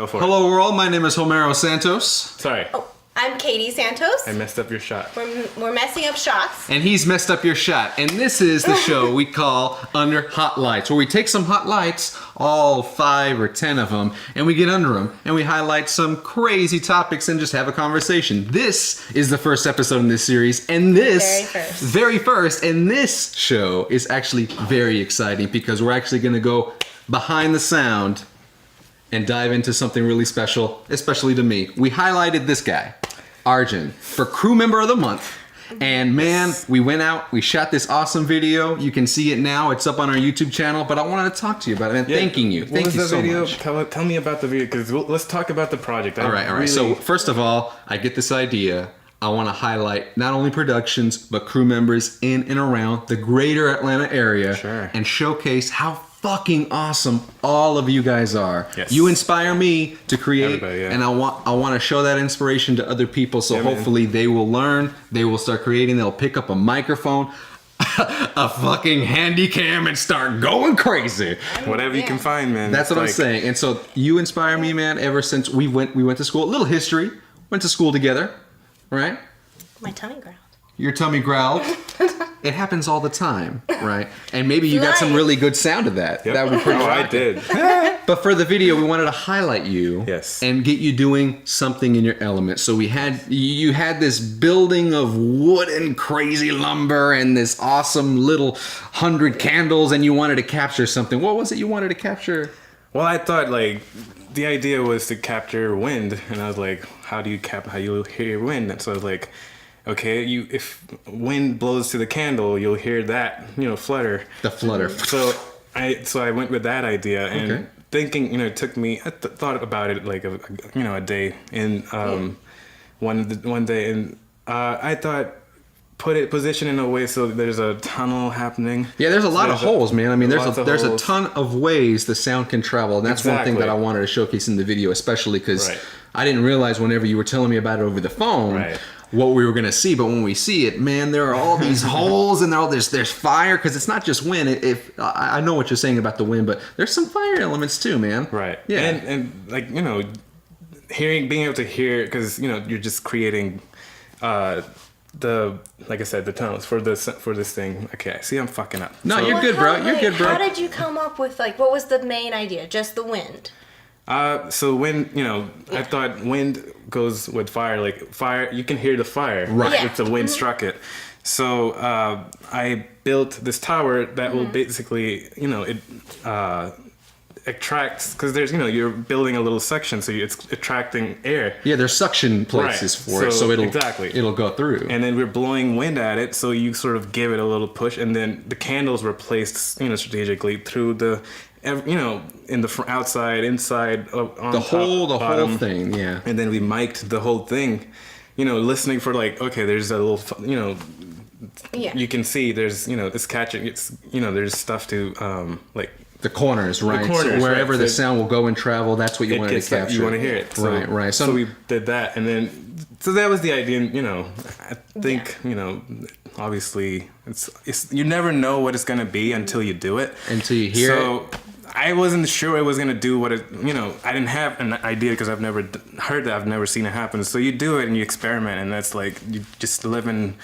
for it. Hello world, my name is Homero Santos. Sorry. Oh, I'm Katie Santos. I messed up your shot. We're messing up shots. And he's messed up your shot. And this is the show we call Under Hot Lights, where we take some hot lights, all 5 or 10 of them, and we get under them, and we highlight some crazy topics and just have a conversation. This is the first episode in this series, and this very first, and this show is actually very exciting because we're actually going to go behind the sound and dive into something really special, especially to me. We highlighted this guy, Arjun, for Crew Member of the Month. And man, we went out, we shot this awesome video. You can see it now. It's up on our YouTube channel, but I wanted to talk to you about it. And thanking you. Thank you so much. Tell me about the video, because let's talk about the project. All right. So first of all, I get this idea. I want to highlight not only productions, but crew members in and around the greater Atlanta area. Sure. And showcase how fucking awesome all of you guys are. Yes. You inspire me to create, yeah. and I want to show that inspiration to other people. So hopefully they will learn, they will start creating, they'll pick up a microphone, a fucking handy cam, and start going crazy. Whatever you can find, man. That's what I'm saying. And so you inspire me, man. Ever since we went to school, a little history, went to school together, right? My tummy growled. Your tummy growled. It happens all the time, right? And maybe you got some really good sound of that. Yep. That would be pretty I did. But for the video, we wanted to highlight you, yes, and get you doing something in your element. So you had this building of wooden crazy lumber and this awesome little 100 candles, and you wanted to capture something. What was it you wanted to capture? Well, I thought the idea was to capture wind, and I was like, how do you how you hear wind? And so I was like, okay, if wind blows to the candle, you'll hear that, flutter. The flutter. So I went with that idea, and thinking, it took me. I thought about it like a day, and one day, and I thought position in a way so there's a tunnel happening. Yeah, there's a lot of holes, man. I mean, there's a ton of ways the sound can travel, and that's one thing that I wanted to showcase in the video, especially because I didn't realize whenever you were telling me about it over the phone. What we were gonna see, but when we see it, man, there are all these holes, and there's fire, because it's not just wind. I know what you're saying about the wind, but there's some fire elements too, man. Right. Yeah. And being able to hear, because you're just creating, like I said, the tones for this thing. Okay, see, I'm fucking up. No, you're good, bro. You're good, bro. How did you come up with what was the main idea? Just the wind. So wind, I thought wind goes with fire. Like fire, you can hear the fire if the wind struck it. So I built this tower that will basically, it attracts, because there's, you're building a little section, so it's attracting air. Yeah, there's suction places for it, so it'll go through. And then we're blowing wind at it, so you sort of give it a little push, and then the candles were placed, strategically through the. In the outside, inside, on the whole thing, yeah. And then we mic'd the whole thing, listening for okay, there's a little, you can see there's, it's catching, it's, there's stuff to, the corners, right? The corners, so wherever the sound will go and travel, that's what you wanted to capture. You want to hear it. So, right. So we did that, and then, so that was the idea, I think, obviously, it's you never know what it's going to be until you do it. Until you hear it. So I wasn't sure it was going to do what it, I didn't have an idea because I've never heard that. I've never seen it happen. So you do it and you experiment, and that's you just live and,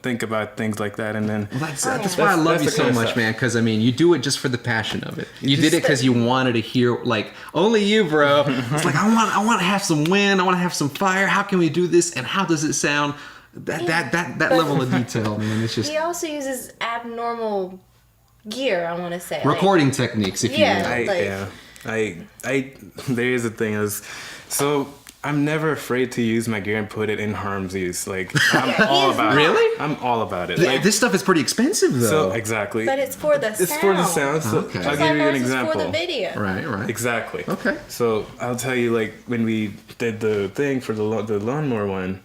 think about things like that. And then that's why I love you so much, man. Because, you do it just for the passion of it. You did it because you wanted to hear, only you, bro. It's I want to have some wind. I want to have some fire. How can we do this? And how does it sound? That level of detail, man. It's just. He also uses abnormal gear, I want to say. Recording techniques, if you will. There is a thing. So I'm never afraid to use my gear and put it in harm's use. I'm all about it. Really? I'm all about it. This stuff is pretty expensive, though. So, exactly. But it's for the sound. It's for the sound. So I'll give you an example. It's for the video. Right. Exactly. Okay. So I'll tell you, when we did the thing for the lawnmower one,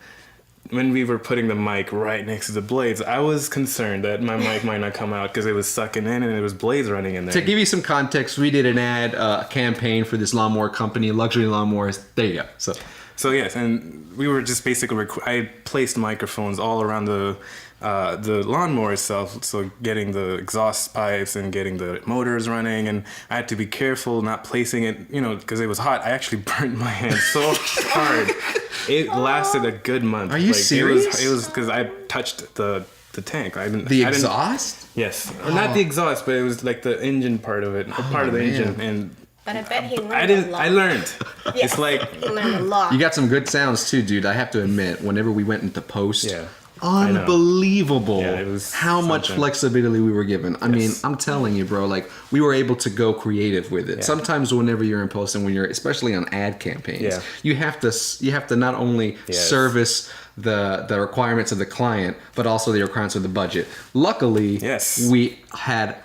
when we were putting the mic right next to the blades, I was concerned that my mic might not come out because it was sucking in and there was blades running in there. To give you some context, we did an ad campaign for this lawnmower company, luxury lawnmowers. There you go. So So yes, and we were just basically I placed microphones all around the lawnmower itself, so getting the exhaust pipes and getting the motors running, and I had to be careful not placing it, because it was hot. I actually burnt my hand so hard. It lasted a good month. Are you serious? It was because I touched the tank. The exhaust? Yes, or not the exhaust, but it was like the engine part of it, part of the engine, and. But I bet he learned a lot. I learned. Yes, it's like he learned a lot. You got some good sounds too, dude. I have to admit, whenever we went into post, yeah. Unbelievable how something. much flexibility we were given. I mean, I'm telling you, bro, like we were able to go creative with it. Sometimes whenever you're in post and when you're especially on ad campaigns, you have to not only service the requirements of the client, but also the requirements of the budget. Luckily, we had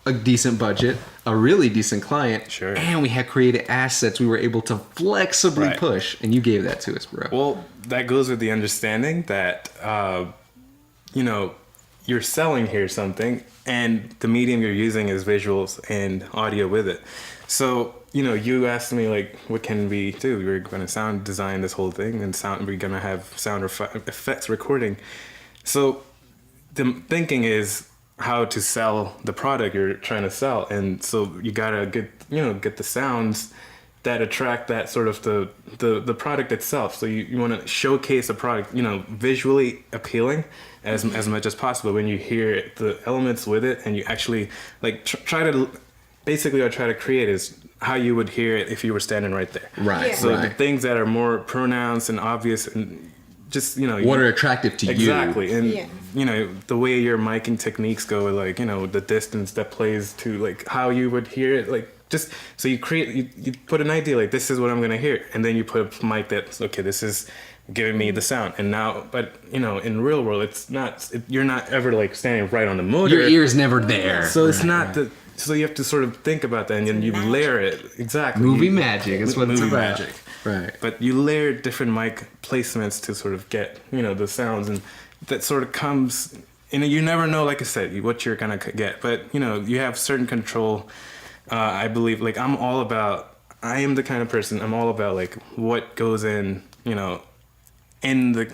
a decent budget, a really decent client, and we had creative assets we were able to flexibly push, and you gave that to us, bro. Well, that goes with the understanding that, you're selling here something, and the medium you're using is visuals and audio with it. So, you asked me, like, what can we do? We're going to sound design this whole thing, and we're going to have sound effects recording. So, the thinking is how to sell the product you're trying to sell, and so you gotta get the sounds that attract that sort of the product itself. So you want to showcase a product, visually appealing as much as possible. When you hear the elements with it, and you actually like try to create is how you would hear it if you were standing right there. Right. Yeah. So the things that are more pronounced and obvious and just what are attractive to you exactly, and the way your miking techniques go, like the distance that plays to like how you would hear it, like just so you put an idea like this is what I'm gonna hear, and then you put a mic that's okay, this is giving me the sound. And now, but in real world, it's not. You're not ever like standing right on the motor. Your ear's never there, so it's not the. So you have to sort of think about that, and then you layer it exactly. Movie magic. That's what it's about. Magic. Right. But you layer different mic placements to sort of get, the sounds, and that sort of comes, you never know, like I said, what you're going to get. But, you have certain control. I believe, like, I am the kind of person, I'm all about, like, what goes in, in the,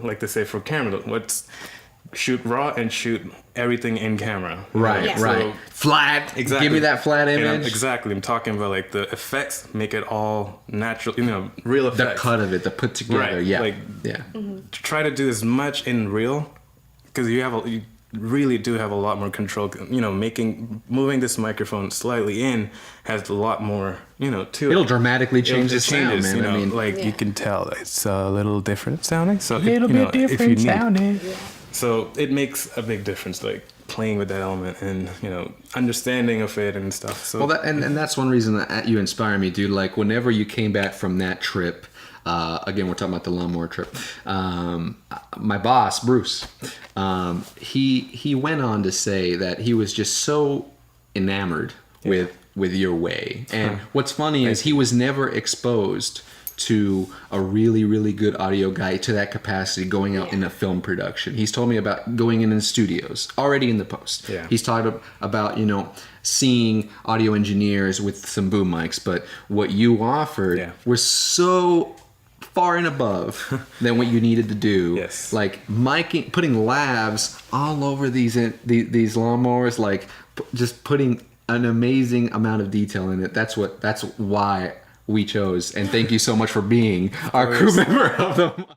like they say for camera, what's shoot raw and shoot everything in camera. Right, yeah. Right. So, flat. Exactly. Give me that flat image. Exactly. I'm talking about like the effects, make it all natural, real effects. The cut of it, the put together. Right. Yeah. Like, try to do as much in real, because you really do have a lot more control. Moving this microphone slightly in has a lot more, to it. It'll dramatically change the sound, man. You can tell it's a little different sounding. So a little bit different sounding. Yeah. So it makes a big difference, like playing with that element and understanding of it and stuff. So and that's one reason that you inspire me, dude. Like whenever you came back from that trip, again we're talking about the lawnmower trip. My boss Bruce, he went on to say that he was just so enamored with your way. And what's funny is he was never exposed to a really, really good audio guy to that capacity going out in a film production. He's told me about going in the studios, already in the post. Yeah. He's talked about, seeing audio engineers with some boom mics, but what you offered was so far and above than what you needed to do. Yes. Like miking, putting lavs all over these lawnmowers, like just putting an amazing amount of detail in it. That's why we chose, and thank you so much for being our crew member of the month.